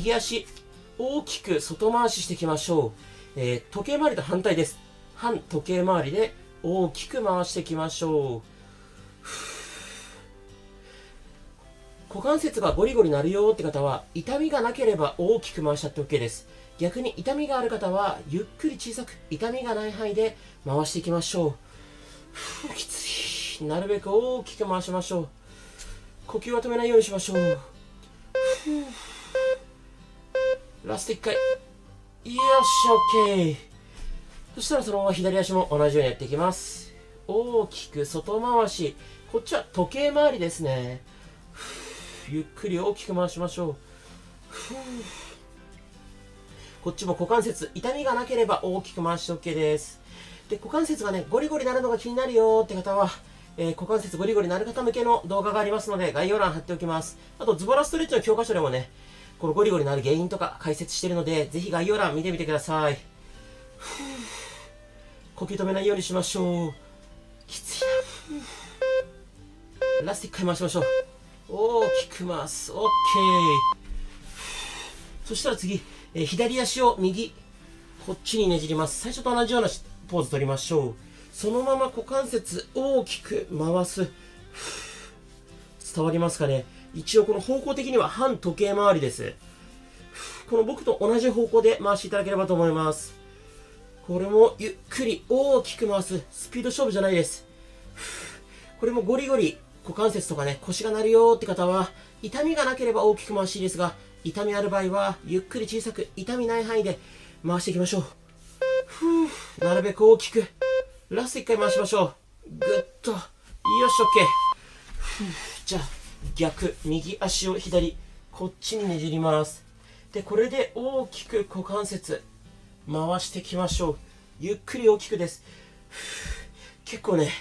右足、大きく外回ししていきましょう。時計回りと反対です。反時計回りで大きく回していきましょう。股関節がゴリゴリ鳴るよって方は、痛みがなければ大きく回しちゃって OK です。逆に痛みがある方は、ゆっくり小さく、痛みがない範囲で回していきましょう。きつい。なるべく大きく回しましょう。呼吸は止めないようにしましょう。ラスト1回。よし、OK。そしたらそのまま左足も同じようにやっていきます。大きく外回し。こっちは時計回りですね。ゆっくり大きく回しましょう。こっちも股関節、痛みがなければ大きく回して OK です。で、股関節がね、ゴリゴリなるのが気になるよって方は、股関節ゴリゴリなる方向けの動画がありますので、概要欄貼っておきます。あと、ズボラストレッチの教科書でもね、このゴリゴリなる原因とか解説してるので、ぜひ概要欄見てみてください。呼吸止めないようにしましょう。きついな。ラスト1回回しましょう。大きく回す。OK。そしたら次、左足を右、こっちにねじります。最初と同じようなポーズ取りましょう。そのまま股関節大きく回す。伝わりますかね。一応この方向的には反時計回りです。この僕と同じ方向で回していただければと思います。これもゆっくり大きく回す。スピード勝負じゃないです。これもゴリゴリ股関節とかね、腰が鳴るよって方は、痛みがなければ大きく回していいですが、痛みある場合は、ゆっくり小さく、痛みない範囲で回していきましょう。なるべく大きく。ラスト1回回しましょう。ぐっと。よし、OK。じゃあ、逆、右足を左、こっちにねじります。で、これで大きく股関節、回していきましょう。ゆっくり大きくです。結構ね、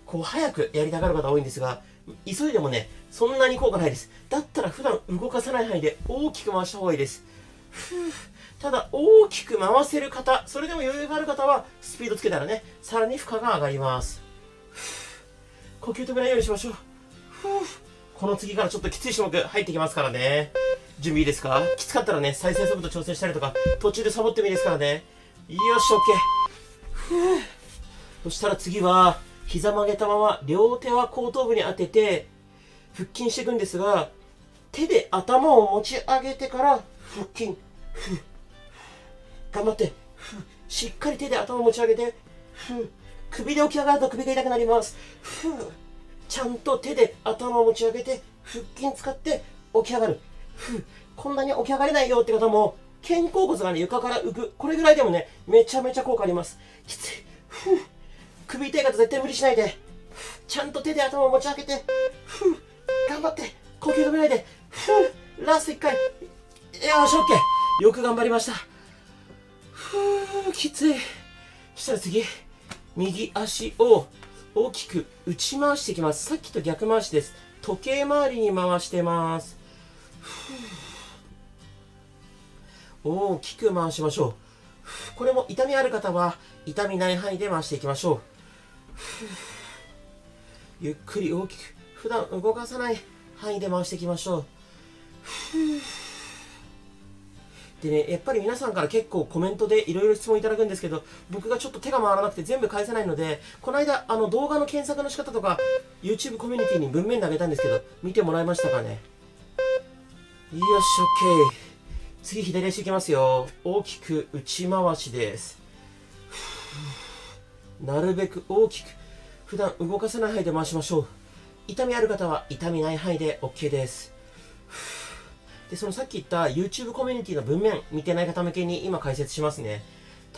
こう早くやりたがる方多いんですが、急いでもね、そんなに効果ないです。だったら普段動かさない範囲で大きく回した方がいいです。ただ、大きく回せる方、それでも余裕がある方は、スピードつけたらね、さらに負荷が上がります。呼吸止めないようにしましょう。この次からちょっときつい種目入ってきますからね。準備いいですか？きつかったらね、再生速度調整したりとか、途中でサボってもいいですからね。よし、OK。そしたら次は、膝曲げたまま両手は後頭部に当てて腹筋していくんですが、手で頭を持ち上げてから腹筋。頑張って。しっかり手で頭を持ち上げて。首で起き上がると首が痛くなります。ちゃんと手で頭を持ち上げて腹筋使って起き上がる。こんなに起き上がれないよって方も、肩甲骨がね、床から浮く。これぐらいでもね、めちゃめちゃ効果あります。きつい。首痛い方絶対無理しないで。ちゃんと手で頭を持ち上げて。頑張って。呼吸止めないで。ラスト1回。よし、OK。よく頑張りました。きつい。そしたら次、右足を大きく打ち回していきます。さっきと逆回しです。時計回りに回してます。大きく回しましょう。これも痛みある方は痛みない範囲で回していきましょう。ゆっくり大きく、普段動かさない範囲で回していきましょう。でね、やっぱり皆さんから結構コメントでいろいろ質問いただくんですけど、僕がちょっと手が回らなくて全部返せないので、この間動画の検索の仕方とか YouTube コミュニティに文面であげたんですけど、見てもらえましたかね。よし、OK。次左足いきますよ。大きく内回しです。なるべく大きく、普段動かさない範囲で回しましょう。痛みある方は痛みない範囲で OK です。で、そのさっき言った YouTube コミュニティの文面見てない方向けに今解説しますね。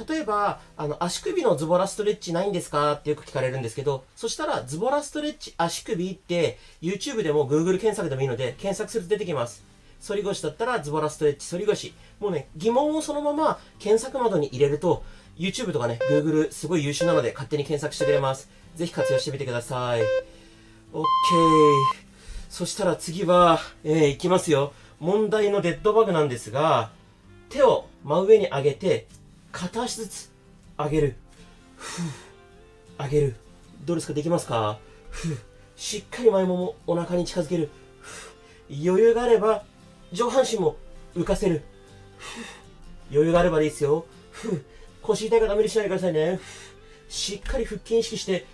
例えば、足首のズボラストレッチないんですかってよく聞かれるんですけど、そしたらズボラストレッチ足首って YouTube でも Google 検索でもいいので検索すると出てきます。反り腰だったらズボラストレッチ反り腰。もうね、疑問をそのまま検索窓に入れると YouTube とかね、Google すごい優秀なので勝手に検索してくれます。ぜひ活用してみてください。OK。そしたら次は、いきますよ。問題のデッドバグなんですが、手を真上に上げて、片足ずつ上げる。上げる。どうですか？できますか？しっかり前ももお腹に近づける。余裕があれば、上半身も浮かせる。余裕があればいいですよ。腰痛い方無理しないでくださいね。しっかり腹筋意識して、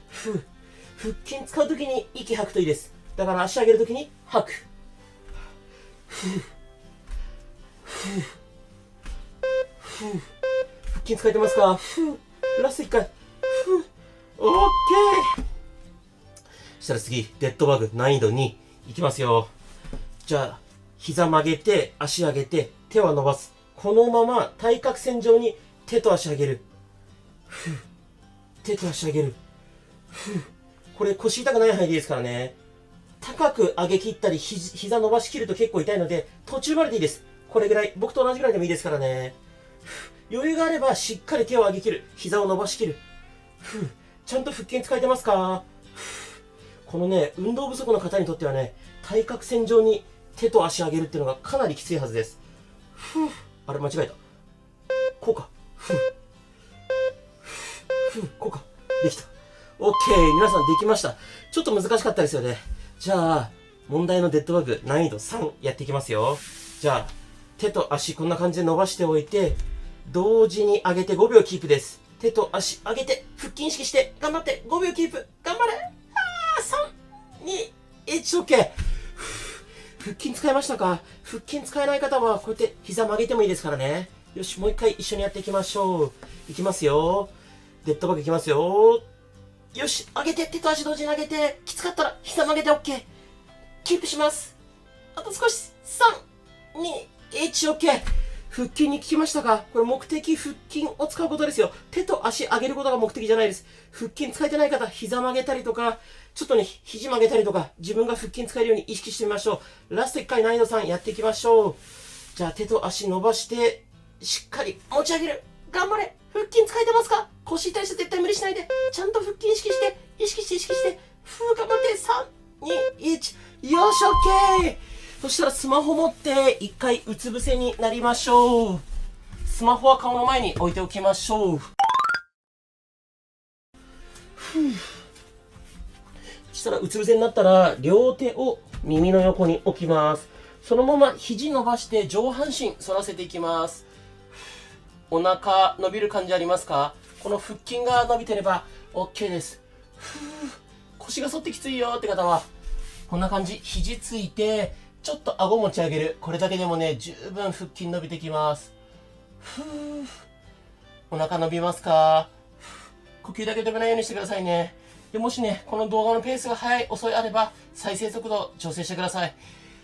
腹筋使うときに息吐くといいです。だから足上げるときに吐く。腹筋使えてますか？ラスト1回。オッケー。そしたら次、デッドバグ難易度2いきますよ。じゃあ、膝曲げて、足上げて、手は伸ばす。このまま対角線上に手と足上げる。手と足上げる。これ腰痛くない範囲でいいですからね。高く上げ切ったり、膝伸ばし切ると結構痛いので、途中まででいいです。これぐらい、僕と同じぐらいでもいいですからね。余裕があればしっかり手を上げ切る。膝を伸ばし切る。ちゃんと腹筋使えてますか？このね、運動不足の方にとってはね、対角線上に手と足上げるっていうのがかなりきついはずです。あれ間違えた。こうか。こうか。できた。OK。皆さんできました。ちょっと難しかったですよね。じゃあ、問題のデッドバグ難易度3やっていきますよ。じゃあ、手と足こんな感じで伸ばしておいて、同時に上げて5秒キープです。手と足上げて、腹筋意識して、頑張って、5秒キープ、頑張れ。3、2、1、OK。腹筋使いましたか？腹筋使えない方は、こうやって膝曲げてもいいですからね。よし、もう一回一緒にやっていきましょう。いきますよ。デッドバグいきますよ。よし、上げて、手と足同時に上げて、きつかったら膝曲げて OK。キープします。あと少し。3、2、1、OK。腹筋に効きましたか？これ目的、腹筋を使うことですよ。手と足上げることが目的じゃないです。腹筋使えてない方、膝曲げたりとか、ちょっとね、肘曲げたりとか、自分が腹筋使えるように意識してみましょう。ラスト1回難易度3やっていきましょう。じゃあ手と足伸ばして、しっかり持ち上げる。頑張れ。腹筋使えてますか？腰痛い人絶対無理しないで。ちゃんと腹筋意識して、意識して、意識して。頑張って。3、2、1。よし、OK。そしたらスマホ持って一回うつ伏せになりましょう。スマホは顔の前に置いておきましょう。そしたらうつ伏せになったら両手を耳の横に置きます。そのまま肘伸ばして上半身反らせていきます。お腹伸びる感じありますか？この腹筋が伸びてれば OK です。腰が反ってきついよって方はこんな感じ。肘ついてちょっと顎持ち上げる。これだけでもね、十分腹筋伸びてきます。お腹伸びますか？呼吸だけ止めないようにしてくださいね。でもしね、この動画のペースが速い、遅いあれば、再生速度調整してください。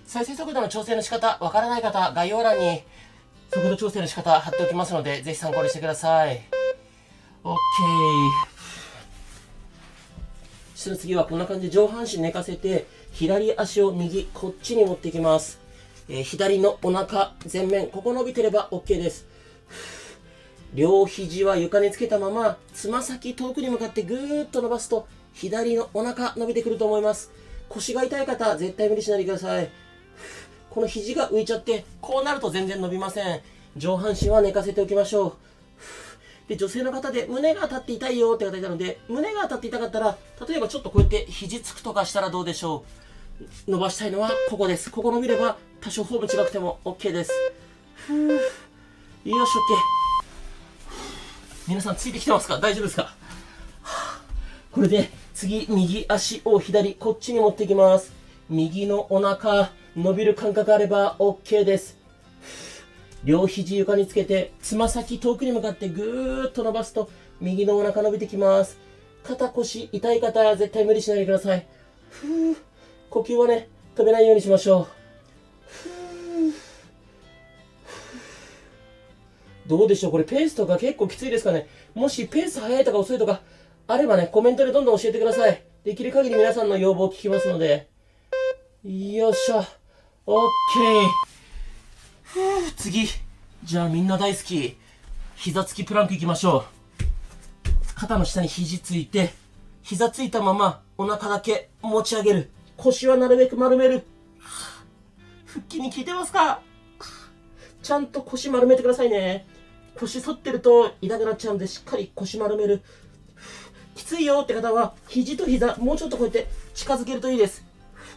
再生速度の調整の仕方、わからない方、概要欄に速度調整の仕方貼っておきますので、ぜひ参考にしてください。OK。その次はこんな感じで上半身寝かせて、左足を右、こっちに持っていきます。左のお腹、前面、ここ伸びてれば OK です。両肘は床につけたまま、つま先遠くに向かってぐーっと伸ばすと、左のお腹伸びてくると思います。腰が痛い方、絶対無理しないでください。この肘が浮いちゃって、こうなると全然伸びません。上半身は寝かせておきましょう。で、女性の方で胸が当たって痛いよって方いたので、胸が当たって痛かったら、例えばちょっとこうやって肘つくとかしたらどうでしょう。伸ばしたいのはここです。ここ伸びれば多少フォーム違くても OK です。よし OK。皆さんついてきてますか？大丈夫ですか？これで次右足を左こっちに持っていきます。右のお腹伸びる感覚あれば OK です。両肘床につけてつま先遠くに向かってぐーっと伸ばすと右のお腹伸びてきます。肩腰痛い方は絶対無理しないでください。呼吸はね止めないようにしましょう。どうでしょう？これペースとか結構きついですかね？もしペース速いとか遅いとかあればね、コメントでどんどん教えてください。できる限り皆さんの要望を聞きますので。よっしゃ。オッケー。次。じゃあみんな大好き。膝つきプランクいきましょう。肩の下に肘ついて、膝ついたままお腹だけ持ち上げる。腰はなるべく丸める。腹筋に効いてますか？ちゃんと腰丸めてくださいね。腰反ってると痛くなっちゃうんで、しっかり腰丸める。きついよって方は、肘と膝、もうちょっとこうやって近づけるといいです。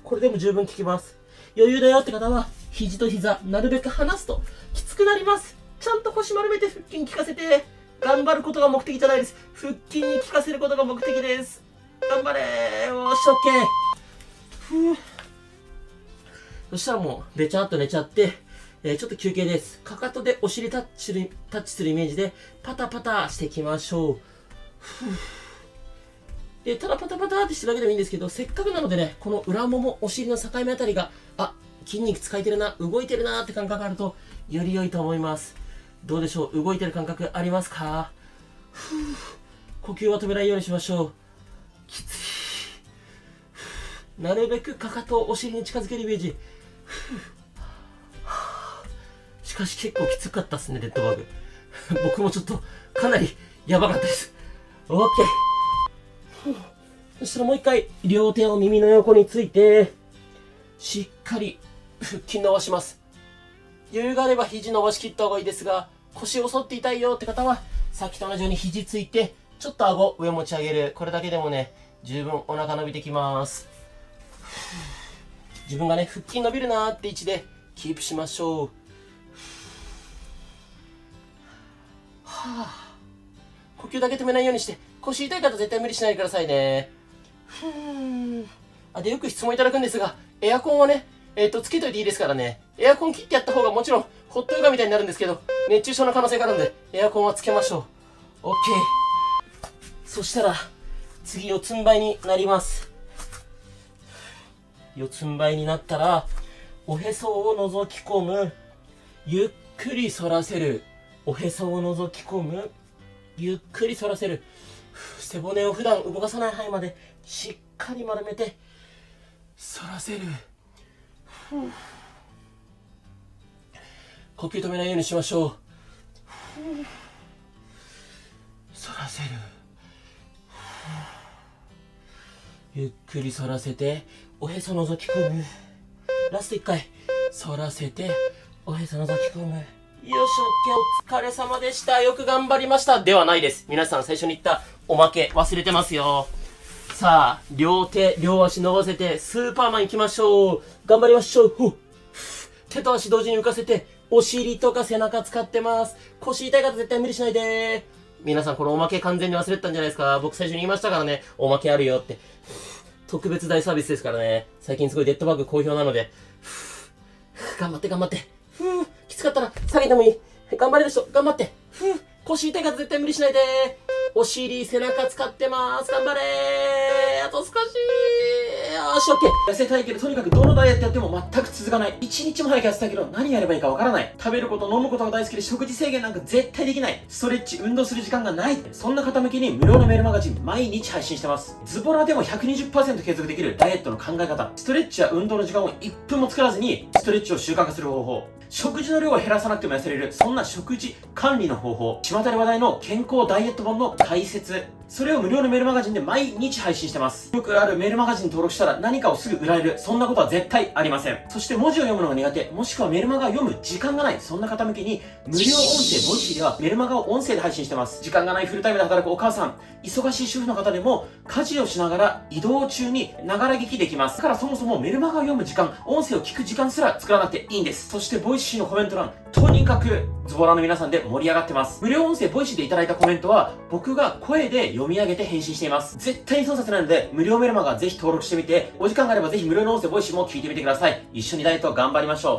これでも十分効きます。余裕だよって方は、肘と膝、なるべく離すときつくくなります。ちゃんと腰丸めて腹筋効かせて、頑張ることが目的じゃないです。腹筋に効かせることが目的です。頑張れー。よし、オッケー。そしたらもう、べちゃっと寝ちゃって、ちょっと休憩です。かかとでお尻タッチするイメージで、パタパタしていきましょう。で、ただパタパタってしてるだけでもいいんですけど、せっかくなのでね、この裏もも、お尻の境目あたりが、筋肉使えてるな、動いてるなって感覚があると、より良いと思います。どうでしょう、動いてる感覚ありますか？呼吸は止めないようにしましょう。きつい。なるべくかかとをお尻に近づけるイメージ。しかし結構きつかったっすね、デッドバグ。僕もちょっとかなりやばかったです。オッケー。そしたらもう一回両手を耳の横について、しっかり腹筋伸ばします。余裕があれば肘伸ばしきった方がいいですが、腰を反って痛いよって方は、さっきと同じように肘ついて、ちょっと顎上持ち上げる。これだけでもね、十分お腹伸びてきます。自分がね、腹筋伸びるなーって位置でキープしましょう。呼吸だけ止めないようにして、腰痛い方絶対無理しないでくださいね。で、よく質問いただくんですが、エアコンはね、つけといていいですからね。エアコン切ってやった方がもちろん、ホットヨガみたいになるんですけど、熱中症の可能性があるので、エアコンはつけましょう。OK。そしたら、次、四つん這いになります。四つん這いになったら、おへそを覗き込む。ゆっくり反らせる。おへそを覗き込む。ゆっくり反らせる。背骨を普段動かさない範囲までしっかり丸めて反らせる。呼吸止めないようにしましょう。反らせる。ゆっくり反らせておへそ覗き込む。ラスト1回反らせておへそ覗き込む。よし、オッケー、お疲れ様でした。よく頑張りました。ではないです。皆さん最初に言ったおまけ忘れてますよ。さあ、両手、両足伸ばせて、スーパーマン行きましょう。頑張りましょう。手と足同時に浮かせて、お尻とか背中使ってます。腰痛い方絶対無理しないで。皆さんこのおまけ完全に忘れてたんじゃないですか。僕最初に言いましたからね。おまけあるよって。特別大サービスですからね。最近すごいデッドバグ好評なので。頑張って頑張って。きつかったら下げてもいい。頑張れる人、頑張って。腰痛い方絶対無理しないで。お尻、背中使ってます。頑張れー。あと少し。よし、オッケー。痩せたいけど、とにかくどのダイエットやっても全く続かない。一日も早く痩せたいけど、何やればいいかわからない。食べること、飲むことが大好きで、食事制限なんか絶対できない。ストレッチ、運動する時間がない。そんな方向けに無料のメールマガジン、毎日配信してます。ズボラでも 120% 継続できるダイエットの考え方。ストレッチや運動の時間を1分も作らずに、ストレッチを習慣化する方法。食事の量を減らさなくても痩せれる、そんな食事管理の方法。巷で話題の健康ダイエット本の解説。それを無料のメールマガジンで毎日配信してます。よくあるメールマガジンに登録したら何かをすぐ売られる。そんなことは絶対ありません。そして文字を読むのが苦手、もしくはメールマガを読む時間がない。そんな方向けに無料音声ボイシーではメールマガを音声で配信してます。時間がないフルタイムで働くお母さん、忙しい主婦の方でも家事をしながら移動中にながら聞きできます。だからそもそもメルマガを読む時間、音声を聞く時間すら作らなくていいんです。そしてボイシーのコメント欄、とにかくズボラの皆さんで盛り上がってます。無料音声ボイシーでいただいたコメントは僕が声で読み上げて返信しています。絶対に操作せないので無料メルマガぜひ登録してみて、お時間があればぜひ無料の音声ボイシーも聞いてみてください。一緒にダイエット頑張りましょう。